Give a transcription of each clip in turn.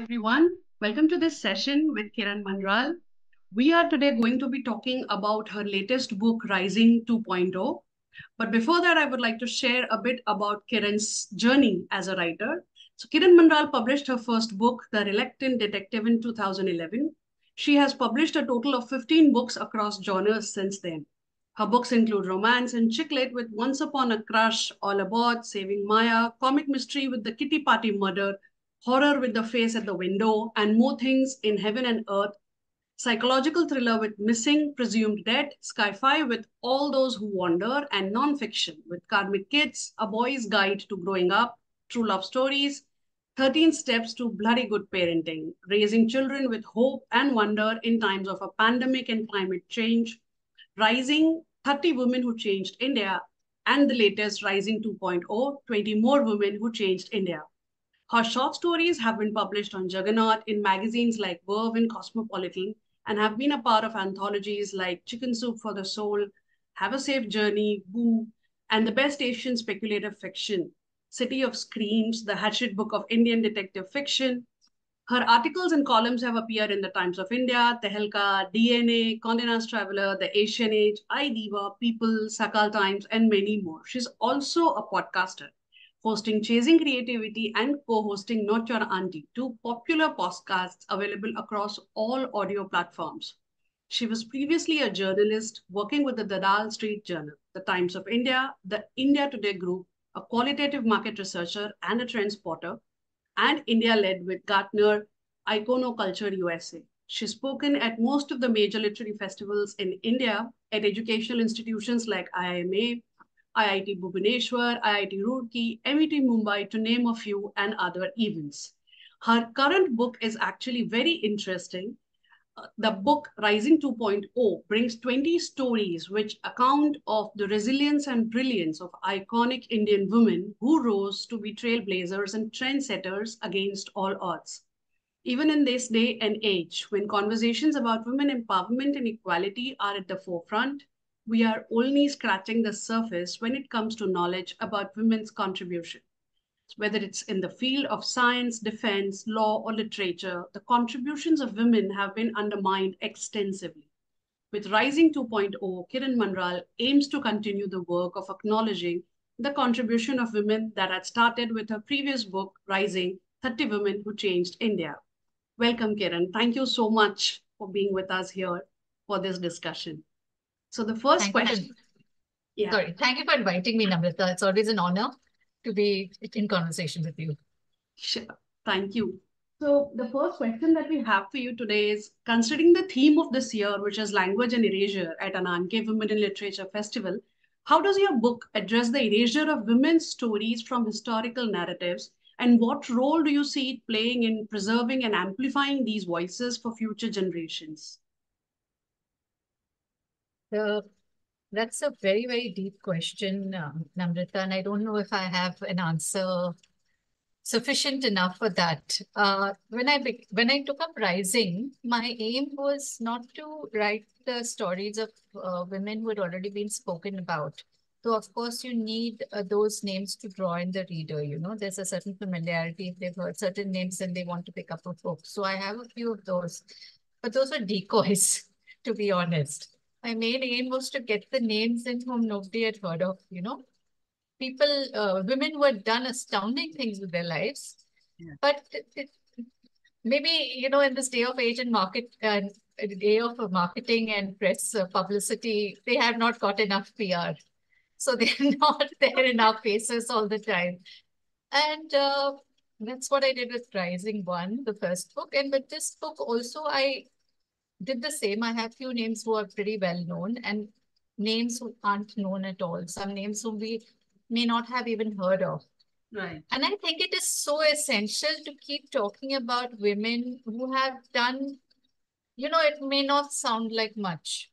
everyone. Welcome to this session with Kiran Mandal. We are today going to be talking about her latest book, Rising 2.0. But before that, I would like to share a bit about Kiran's journey as a writer. So, Kiran Mandal published her first book, The Reluctant Detective, in 2011. She has published a total of 15 books across genres since then. Her books include romance and chick lit with Once Upon a Crush, All Aboard, Saving Maya, comic mystery with The Kitty Party Murder, horror with The Face at the Window, and more things in Heaven and Earth, psychological thriller with Missing, Presumed Dead, sci-fi with All Those Who Wander, and non-fiction with Karmic Kids, A Boy's Guide to Growing Up, True Love Stories, 13 Steps to Bloody Good Parenting, Raising Children with Hope and Wonder in Times of a Pandemic and Climate Change, Rising 30 Women Who Changed India, and the latest Rising 2.0, 20 More Women Who Changed India. Her short stories have been published on Juggernaut in magazines like Verve and Cosmopolitan and have been a part of anthologies like Chicken Soup for the Soul, Have a Safe Journey, Boo, and the best Asian speculative fiction, City of Screams, the Hatchet Book of Indian detective fiction. Her articles and columns have appeared in the Times of India, Tehelka, DNA, Condé Nast Traveler, The Asian Age, iDiva, People, Sakal Times, and many more. She's also a podcaster, hosting Chasing Creativity and co-hosting Not Your Auntie, two popular podcasts available across all audio platforms. She was previously a journalist working with the Dadal Street Journal, the Times of India, the India Today Group, a qualitative market researcher and a trend spotter, and India led with Gartner Iconoculture USA. She's spoken at most of the major literary festivals in India, at educational institutions like IIMA, IIT Bhubaneswar, IIT Roorkee, MET Mumbai, to name a few, and other events. Her current book is actually very interesting. The book Rising 2.0 brings 20 stories which account of the resilience and brilliance of iconic Indian women who rose to be trailblazers and trendsetters against all odds. Even in this day and age, when conversations about women empowerment and equality are at the forefront, we are only scratching the surface when it comes to knowledge about women's contribution. Whether it's in the field of science, defense, law, or literature, the contributions of women have been undermined extensively. With Rising 2.0, Kiran Mandal aims to continue the work of acknowledging the contribution of women that had started with her previous book, Rising 30 Women Who Changed India. Welcome, Kiran. Thank you so much for being with us here for this discussion. So the first Thank you for, question, yeah, sorry, thank you for inviting me, Namrata. It's always an honor to be in conversation with you. sure. Thank you. So the first question that we have for you today is, considering the theme of this year, which is language and erasure at Ananke Women in Literature Festival, how does your book address the erasure of women's stories from historical narratives? And what role do you see it playing in preserving and amplifying these voices for future generations? Uh, that's a very, very deep question, Namrata, and I don't know if I have an answer sufficient enough for that. When I took up Rising, my aim was not to write the stories of women who had already been spoken about. So of course you need those names to draw in the reader. You know, there's a certain familiarity. If they've heard certain names and they want to pick up a book. So I have a few of those, but those were decoys, to be honest. My main aim was to get the names in whom nobody had heard of. You know, people, women who had done astounding things with their lives, Yeah. but maybe, you know, in this day of age and market and day of marketing and press publicity, they have not got enough PR. So they're not there in our faces all the time. And that's what I did with Rising One, the first book. And with this book also, I did the same. I have few names who are pretty well known and names who aren't known at all. Some names whom we may not have even heard of. Right. And I think it is so essential to keep talking about women who have done, you know, it may not sound like much,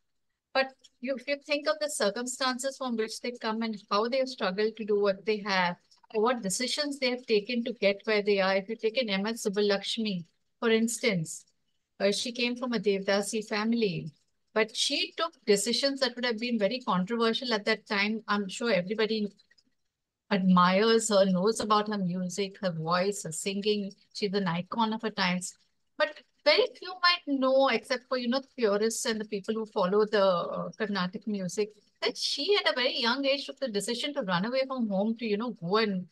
but if you think of the circumstances from which they come and how they have struggled to do what they have, or what decisions they have taken to get where they are. If you take an M.S. Subbulakshmi, for instance, she came from a Devdasi family, but she took decisions that would have been very controversial at that time. I'm sure everybody admires her, knows about her music, her voice, her singing. She's an icon of her times. But very few might know, except for, the purists and the people who follow the Carnatic music, that she at a very young age took the decision to run away from home to, go and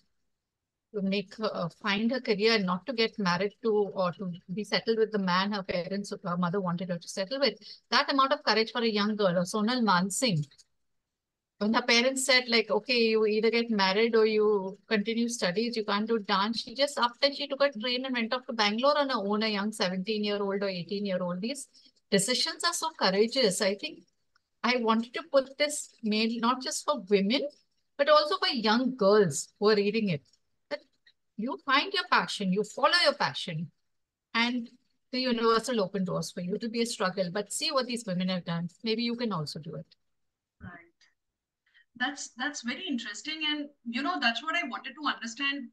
to make her, find her career and not to get married to or to be settled with the man her parents, her mother wanted her to settle with. That amount of courage for a young girl, or Sonal Mansingh, when her parents said like, okay, you either get married or you continue studies, you can't do dance. She just upped and she took a train and went off to Bangalore on her own, a young 17-year-old or 18-year-old. These decisions are so courageous. I think I wanted to put this made not just for women, but also for young girls who are reading it. That you find your passion, you follow your passion, and the universe will open doors for you. It'll be a struggle, but see what these women have done. Maybe you can also do it. Right. That's very interesting, and that's what I wanted to understand.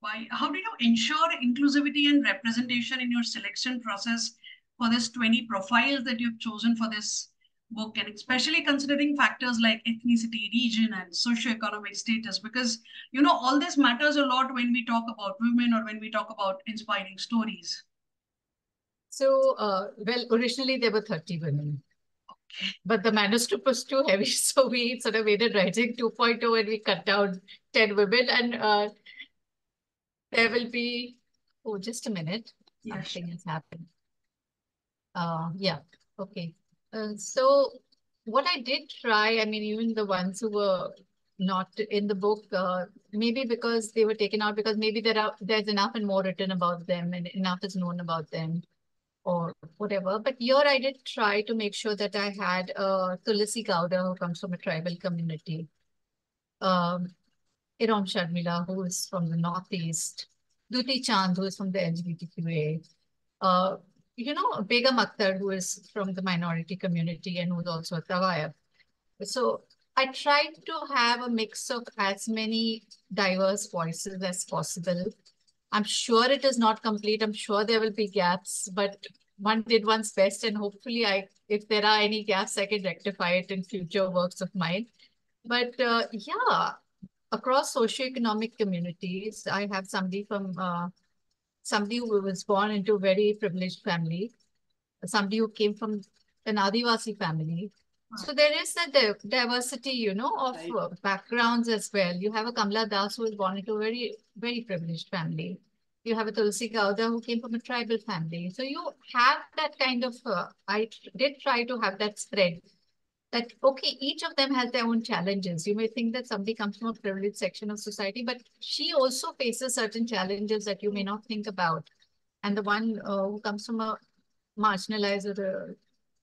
By how did you ensure inclusivity and representation in your selection process for this 20 profiles that you've chosen for this book, and especially considering factors like ethnicity, region, and socioeconomic status, because all this matters a lot when we talk about women or when we talk about inspiring stories. So, well, originally there were 30 women, but the manuscript was too heavy. So we sort of made it Rising 2.0 and we cut down 10 women. And there will be, oh, just a minute. Yes. Something has happened. Yeah, okay. So what I did try, I mean, even the ones who were not in the book, maybe because they were taken out, because maybe there's enough and more written about them and enough is known about them, or whatever. But here I did try to make sure that I had Tulasi Gowda, who comes from a tribal community, um, Iram Sharmila, who is from the Northeast, Duti Chand, who is from the LGBTQA, uh, Begum Akhtar, who is from the minority community and who's also a Tawaya. So I tried to have a mix of as many diverse voices as possible. I'm sure it is not complete. I'm sure there will be gaps, but one did one's best, and hopefully, if there are any gaps, I can rectify it in future works of mine. But yeah, across socioeconomic communities, I have somebody who was born into a very privileged family, somebody who came from an Adivasi family. So there is a diversity, of backgrounds as well. You have a Kamla Das who was born into a very, very privileged family. You have a Tulsi Gowda who came from a tribal family. So you have that kind of, did try to have that spread that, okay, each of them has their own challenges. You may think that somebody comes from a privileged section of society, but she also faces certain challenges that you may not think about. And the one who comes from a marginalized or a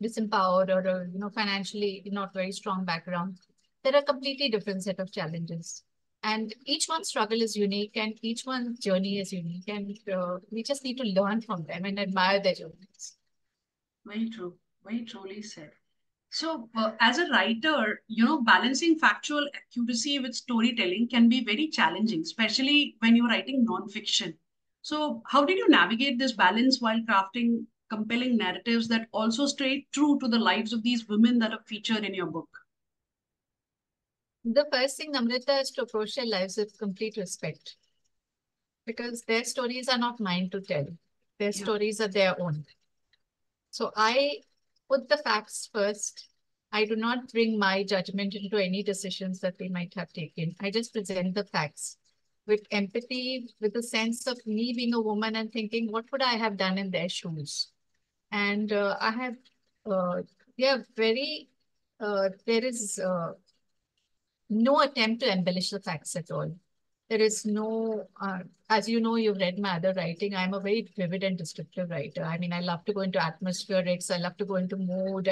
disempowered or a, financially not very strong background, there are a completely different set of challenges. And each one's struggle is unique and each one's journey is unique. And we just need to learn from them and admire their journeys. Very true. Very truly said. So, as a writer, balancing factual accuracy with storytelling can be very challenging, especially when you're writing nonfiction. So, how did you navigate this balance while crafting compelling narratives that also stay true to the lives of these women that are featured in your book? The first thing, Namrata, is to approach their lives with complete respect because their stories are not mine to tell. Their Yeah. stories are their own. So I put the facts first. I do not bring my judgment into any decisions that they might have taken. I just present the facts with empathy, with a sense of me being a woman and thinking, what would I have done in their shoes? And I have, yeah, there is no attempt to embellish the facts at all. There is no, as you know, you've read my other writing. I'm a very vivid and descriptive writer. I mean, I love to go into atmospherics. I love to go into mood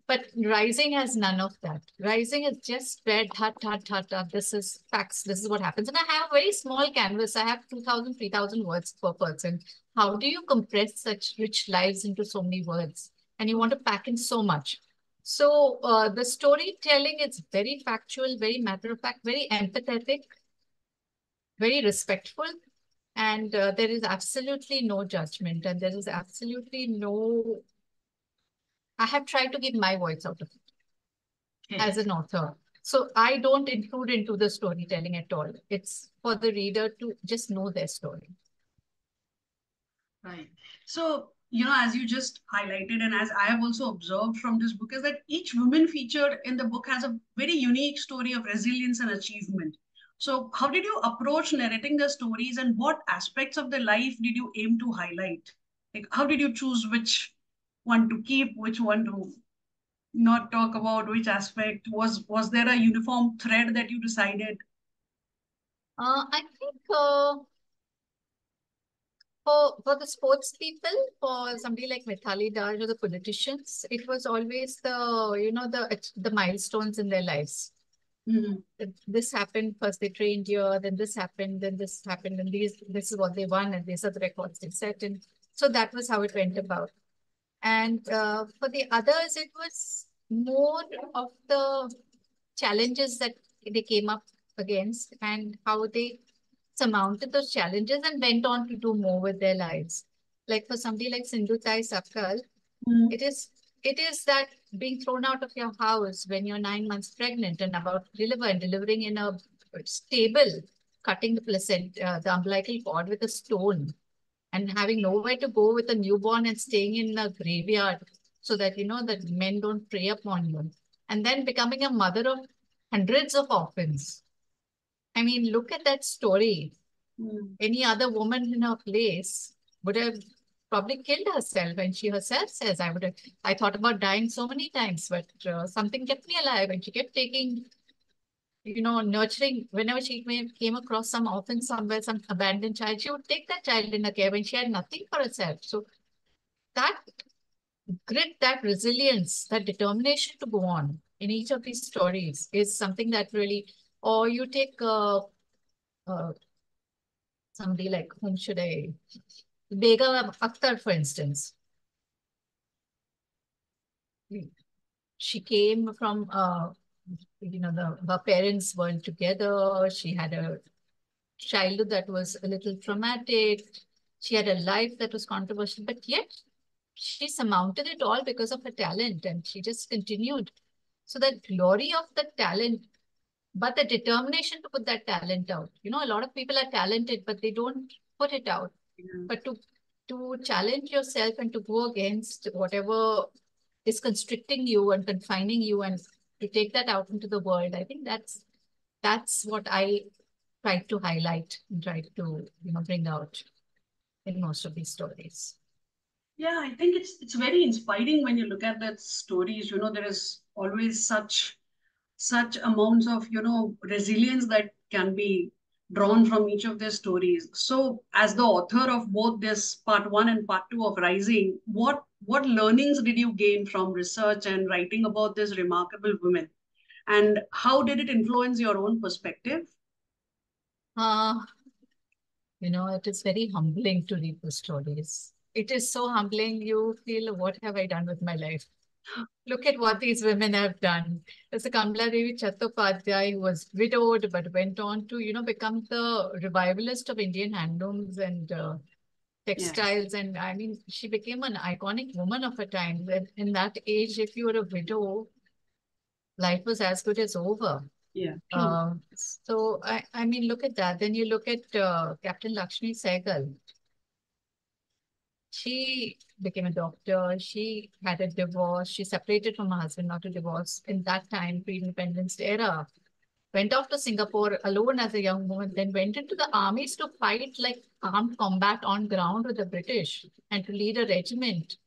but Rising has none of that. Rising is just spread, hut, hut, hut, hut. This is facts. This is what happens. And I have a very small canvas. I have 2,000, 3,000 words per person. How do you compress such rich lives into so many words? And you want to pack in so much. So the storytelling is very factual, very matter of fact, very empathetic, very respectful, and there is absolutely no judgment, and there is absolutely no. I have tried to give my voice out of it Okay. as an author. So I don't include into the storytelling at all. It's for the reader to just know their story. Right. So, as you just highlighted, and as I have also observed from this book, is that each woman featured in the book has a very unique story of resilience and achievement. So, how did you approach narrating the stories, and what aspects of their life did you aim to highlight? Like, how did you choose which one to keep, which one to not talk about, which aspect? Was there a uniform thread that you decided? I think for the sports people, for somebody like Mithali Daj or the politicians, it was always the milestones in their lives. Mhm. This happened first, they trained here, then this happened, then this happened, and this is what they won, and these are the records they set. And so that was how it went about. And for the others, it was more of the challenges that they came up against and how they surmounted those challenges and went on to do more with their lives. Like for somebody like Sindhu Tai Sakkal, Mhm. it is that being thrown out of your house when you're 9 months pregnant and about to deliver and delivering in a stable, cutting the placenta, the umbilical cord with a stone and having nowhere to go with a newborn and staying in a graveyard so that that men don't prey upon you. And then becoming a mother of hundreds of orphans. I mean, look at that story. Mhm. Any other woman in her place would have probably killed herself. And she herself says, I thought about dying so many times, but something kept me alive. And she kept taking, nurturing. Whenever she came across some orphan somewhere, some abandoned child, she would take that child in her care when she had nothing for herself. So that grit, that resilience, that determination to go on in each of these stories is something that really, or you take uh, somebody like, whom should I, Begum Akhtar, for instance. She came from, her parents weren't together. She had a childhood that was a little traumatic. She had a life that was controversial, but yet she surmounted it all because of her talent and she just continued. So that glory of the talent, but the determination to put that talent out. A lot of people are talented, but they don't put it out. Yeah. But to challenge yourself and to go against whatever is constricting you and confining you and to take that out into the world, I think that's what I try to highlight and try to bring out in most of these stories. Yeah, I think it's very inspiring when you look at that stories. There is always such amounts of resilience that can be drawn from each of their stories. So, as the author of both this part one and part two of Rising, what learnings did you gain from research and writing about this remarkable women, and how did it influence your own perspective? Uh, it is very humbling to read the stories. It is so humbling. You feel, what have I done with my life? Look at what these women have done. There's a Kamala Devi Chattopadhyay who was widowed but went on to, become the revivalist of Indian handlooms and Yes. textiles. And I mean, she became an iconic woman of her time. That in that age, if you were a widow, life was as good as over. Yeah. True. So I mean, look at that. Then you look at Captain Lakshmi Sehgal. She became a doctor. She had a divorce. She separated from her husband, not a divorce. In that time, pre-independence era, went off to Singapore alone as a young woman, then went into the armies to fight like armed combat on ground with the British and to lead a regiment.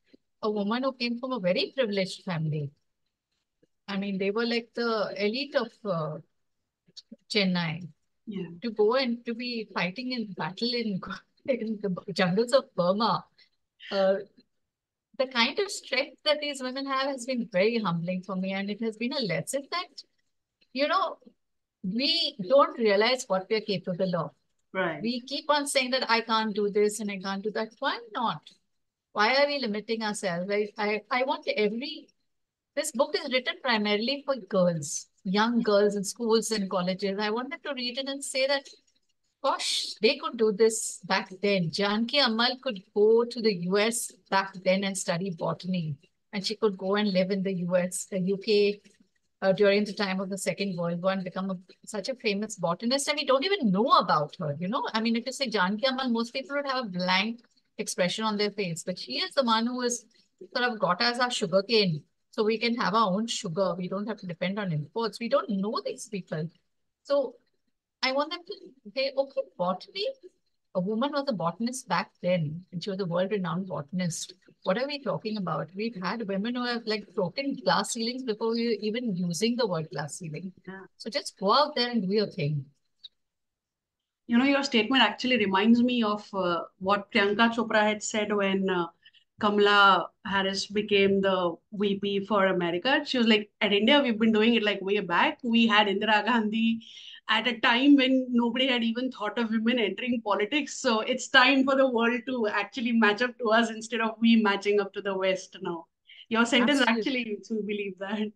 A woman who came from a very privileged family. I mean, they were like the elite of Chennai. Yeah. To go and to be fighting in battle in the jungles of Burma. Uh, the kind of strength that these women have has been very humbling for me. And it has been a lesson that, you know, we don't realize what we're capable of. Right. We keep on saying that I can't do this and I can't do that. Why not? Why are we limiting ourselves? I want this book is written primarily for girls, young girls in schools and colleges. I want them to read it and say that, gosh, they could do this back then. Janki Amal could go to the US back then and study botany. And she could go and live in the US, the UK, during the time of the Second World War and become such a famous botanist, and we don't even know about her, you know? I mean, if you say Janki Ammal, most people would have a blank expression on their face, but she is the one who has sort of got us our sugarcane, so we can have our own sugar. We don't have to depend on imports. We don't know these people. So I want them to say, okay, botany, a woman was a botanist back then, and she was a world-renowned botanist. What are we talking about? We've had women who have like broken glass ceilings before we were even using the word glass ceiling. Yeah. So just go out there and do your thing. You know, your statement actually reminds me of what Priyanka Chopra had said when Kamala Harris became the VP for America. She was like, at India, we've been doing it like way back. We had Indira Gandhi at a time when nobody had even thought of women entering politics. So it's time for the world to actually match up to us instead of we matching up to the West now. Your sentence Absolutely. actually makes me believe that.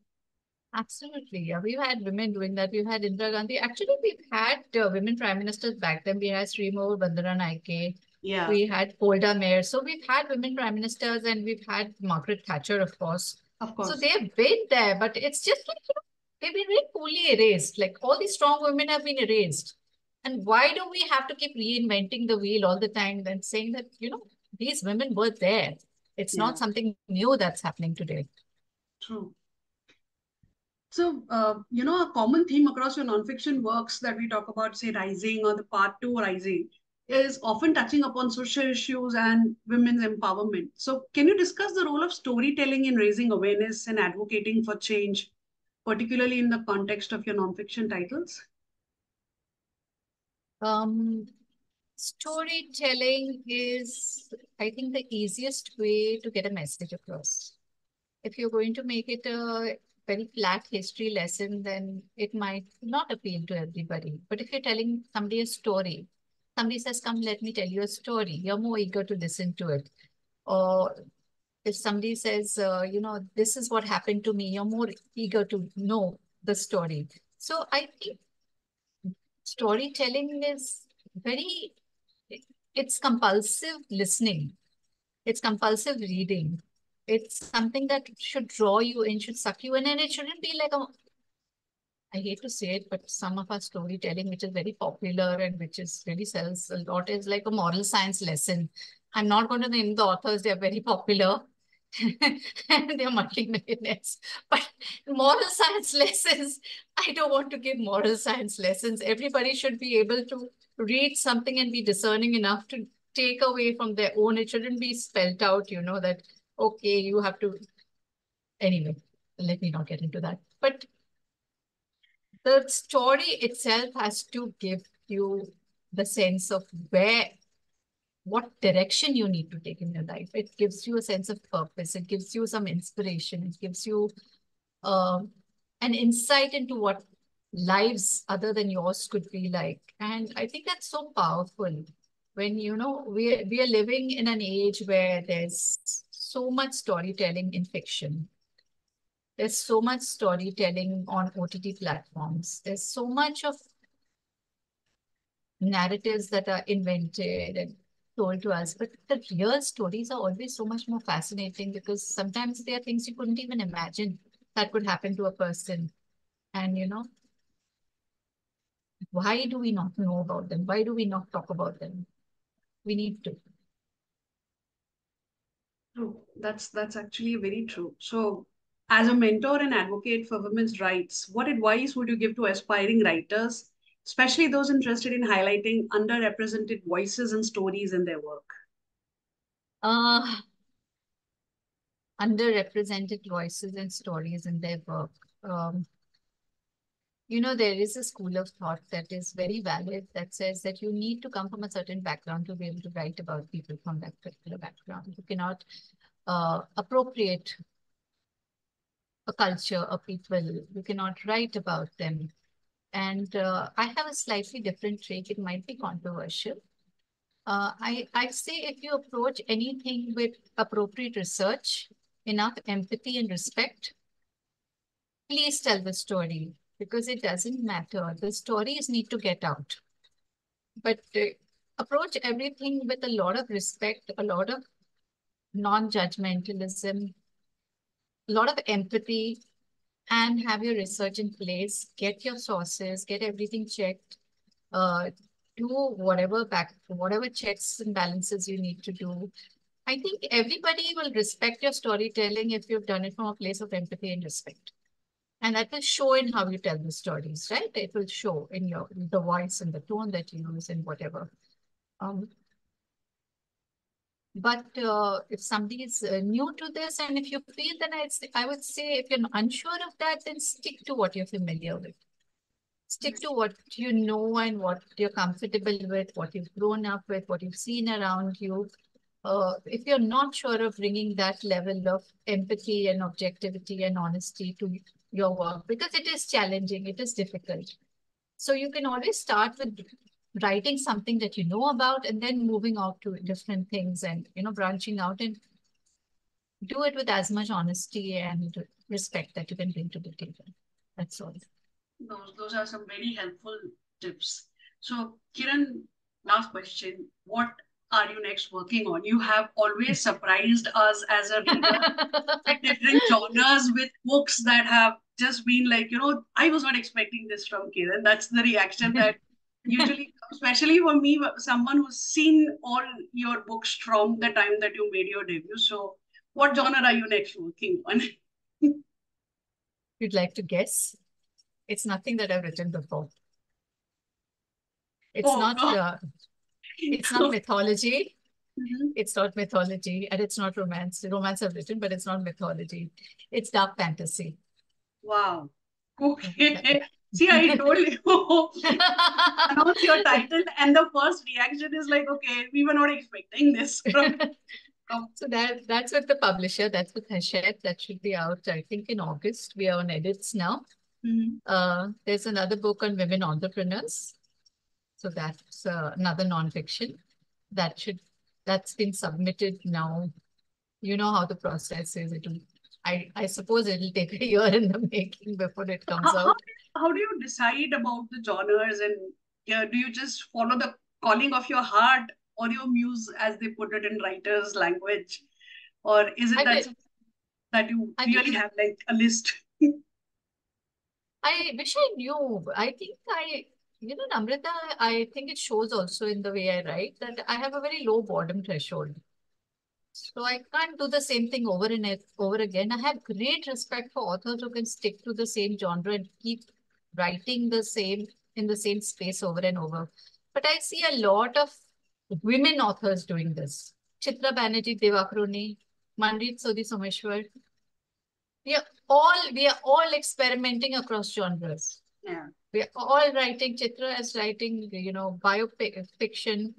Absolutely. Yeah, we've had women doing that. We've had Indira Gandhi. Actually, we've had women prime ministers back then. We had Srimo Bandaranaike. Yeah, We had Golda Meir. So we've had women prime ministers, and we've had Margaret Thatcher, of course. of So course. they've been there, but it's just like, you know, they've been very poorly erased. Like all these strong women have been erased. And why do we have to keep reinventing the wheel all the time and saying that, you know, these women were there? It's Yeah, not something new that's happening today. true. So, you know, a common theme across your nonfiction works that we talk about, say, Rising or the Part 2 Rising, is often touching upon social issues and women's empowerment. So, can you discuss the role of storytelling in raising awareness and advocating for change, particularly in the context of your nonfiction titles? Um, Storytelling is, I think, the easiest way to get a message across. If you're going to make it a very flat history lesson, then it might not appeal to everybody. But if you're telling somebody a story, somebody says, come, let me tell you a story, you're more eager to listen to it. Or if somebody says, you know, this is what happened to me, you're more eager to know the story. So I think storytelling is very, it's compulsive listening. It's compulsive reading. It's something that should draw you in, should suck you in, and it shouldn't be like a, I hate to say it, but some of our storytelling, which is very popular and which is really sells a lot, is like a moral science lesson. I'm not going to name the authors, they're very popular and they're multi-millionaires. But moral science lessons, I don't want to give moral science lessons. Everybody should be able to read something and be discerning enough to take away from their own. It shouldn't be spelled out, you know, that, okay, you have to, anyway, let me not get into that. But the story itself has to give you the sense of where, what direction you need to take in your life. It gives you a sense of purpose. It gives you some inspiration. It gives you um, an insight into what lives other than yours could be like. And I think that's so powerful when, you know, we are living in an age where there's so much storytelling in fiction. There's so much storytelling on OTT platforms. There's so much of narratives that are invented and told to us. But the real stories are always so much more fascinating because sometimes there are things you couldn't even imagine that could happen to a person. And, you know, why do we not know about them? Why do we not talk about them? We need to. True. That's actually very true. So, as a mentor and advocate for women's rights, what advice would you give to aspiring writers, especially those interested in highlighting underrepresented voices and stories in their work? Uh, Underrepresented voices and stories in their work. Um, You know, there is a school of thought that is very valid that says that you need to come from a certain background to be able to write about people from that particular background. You cannot appropriate a culture, a people. You cannot write about them. And I have a slightly different take. It might be controversial. I say if you approach anything with appropriate research, enough empathy and respect, please tell the story because it doesn't matter. The stories need to get out. But approach everything with a lot of respect, a lot of non-judgmentalism, a lot of empathy, and have your research in place, get your sources, get everything checked, uh, do whatever checks and balances you need to do. I think everybody will respect your storytelling if you've done it from a place of empathy and respect. And that will show in how you tell the stories, right? It will show in the voice and the tone that you use and whatever. Um, but if somebody is new to this, and if you feel, then I would say if you're unsure of that, then stick to what you're familiar with. Stick to what you know and what you're comfortable with, what you've grown up with, what you've seen around you. If you're not sure of bringing that level of empathy and objectivity and honesty to your work, because it is challenging, it is difficult. So you can always start with writing something that you know about and then moving out to different things and, branching out and do it with as much honesty and respect that you can bring to the table. That's all. Those are some very helpful tips. So, Kiran, last question. What are you next working on? You have always surprised us as a reader with different genres, with books that have just been like, I was not expecting this from Kiran. That's the reaction that usually comes, especially for me, someone who's seen all your books from the time that you made your debut. So, what genre are you next working on? You'd like to guess? It's nothing that I've written before. It's Oh, not God. it's not mythology. Mhm. It's not mythology, and it's not romance. Romance I've written, but it's not mythology. It's dark fantasy. Wow. Okay. See, I told you. Announce your title, and the first reaction is like, okay, we were not expecting this from. So that's with the publisher. That's with Hachette. That should be out, I think, in August. We are on edits now. Mhm. There's another book on women entrepreneurs. So that's another nonfiction that's been submitted now. You know how the process is. I suppose it'll take a year in the making before it comes How, how, out. how do you decide about the genres, and do you just follow the calling of your heart or your muse, as they put it in writer's language? Or is it I that bet something that you I really wish have like a list? I wish I knew. Namrata, I think it shows also in the way I write that I have a very low boredom threshold. So I can't do the same thing over and over again. I have great respect for authors who can stick to the same genre and keep writing the same in the same space over and over. But I see a lot of women authors doing this. Chitra Banerjee, Devakruni, Manrit Sodhi Someshwar. We are all experimenting across genres. Yeah. We're all writing. Chitra is writing, biopic fiction.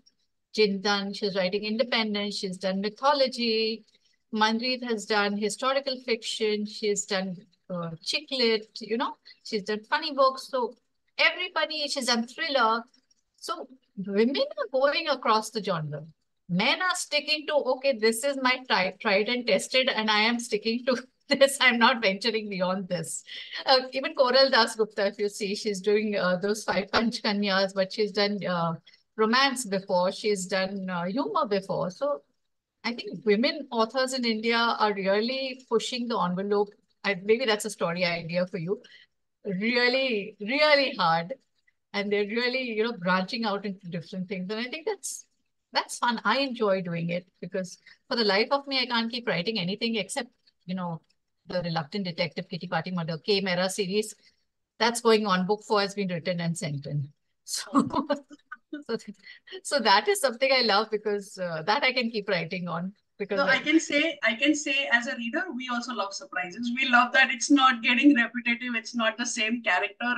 Jindan, she's writing independent. She's done mythology. Manjeet has done historical fiction. She's done chick lit. She's done funny books. So everybody, she's done thriller. So women are going across the genre. Men are sticking to, okay, this is my tried and tested, and I am sticking to this. I'm not venturing beyond this. Even Koral Das Gupta, if you see, she's doing those five Panch Kanyas, but she's done romance before, she's done humor before. So I think women authors in India are really pushing the envelope. Maybe that's a story idea for you. Really, really hard, and they're really branching out into different things, and I think that's fun. I enjoy doing it because for the life of me I can't keep writing anything except you know the Reluctant Detective Kitty Party Murder K Mera series that's going on. Book 4 has been written and sent in. So Oh. so, so that is something I love because that I can keep writing on So because I can say as a reader, we also love surprises. We love that it's not getting repetitive. It's not the same character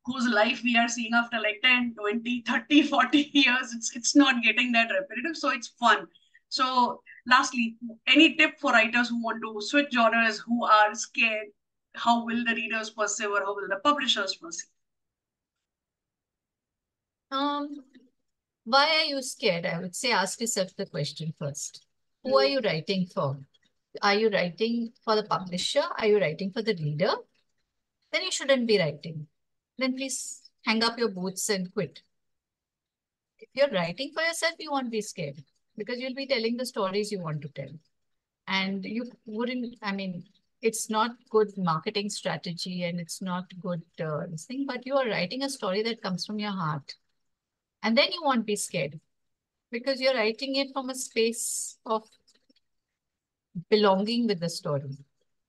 whose life we are seeing after like 10, 20, 30, 40 years. It's not getting that repetitive. So it's fun. So lastly, any tip for writers who want to switch genres, who are scared? How will the readers perceive, or how will the publishers perceive? um why are you scared? I would say ask yourself the question first. Who are Mm. you writing for? Are you writing for the publisher? Are you writing for the reader? Then you shouldn't be writing. Then please hang up your boots and quit. If you're writing for yourself, you won't be scared because you'll be telling the stories you want to tell. And you wouldn't, I mean, it's not good marketing strategy and it's not good this thing, but you are writing a story that comes from your heart. And then you won't be scared because you're writing it from a space of belonging with the story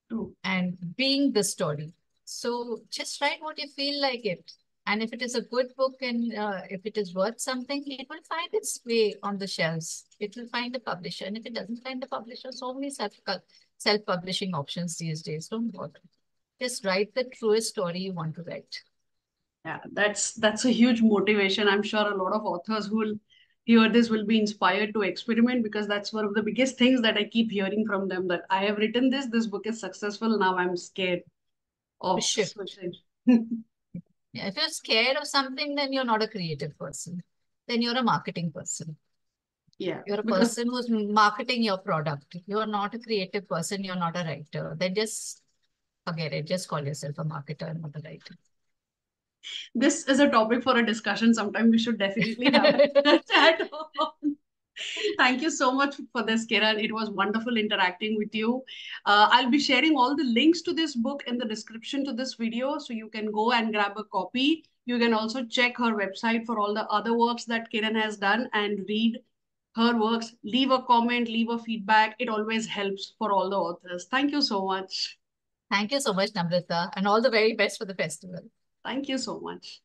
True. and being the story. So just write what you feel like it. And if it is a good book and if it is worth something, it will find its way on the shelves. It will find a publisher. And if it doesn't find a publisher, so many self-publishing options these days. Don't bother. Just write the truest story you want to write. Yeah, that's a huge motivation. I'm sure a lot of authors who will hear this will be inspired to experiment, because that's one of the biggest things that I keep hearing from them, that I have written this book is successful, now I'm scared To of shift. switching. Yeah, if you're scared of something, then you're not a creative person. Then you're a marketing person. Yeah, You're a because person who's marketing your product. You're not a creative person. You're not a writer. Then just forget it. Just call yourself a marketer and not a writer. this is a topic for a discussion. Sometime we should definitely have a chat on. Thank you so much for this, Kiran. It was wonderful interacting with you. I'll be sharing all the links to this book in the description to this video, so you can go and grab a copy. You can also check her website for all the other works that Kiran has done and read her works. Leave a comment, leave a feedback. It always helps for all the authors. Thank you so much. Thank you so much, Namrata, and all the very best for the festival. Thank you so much.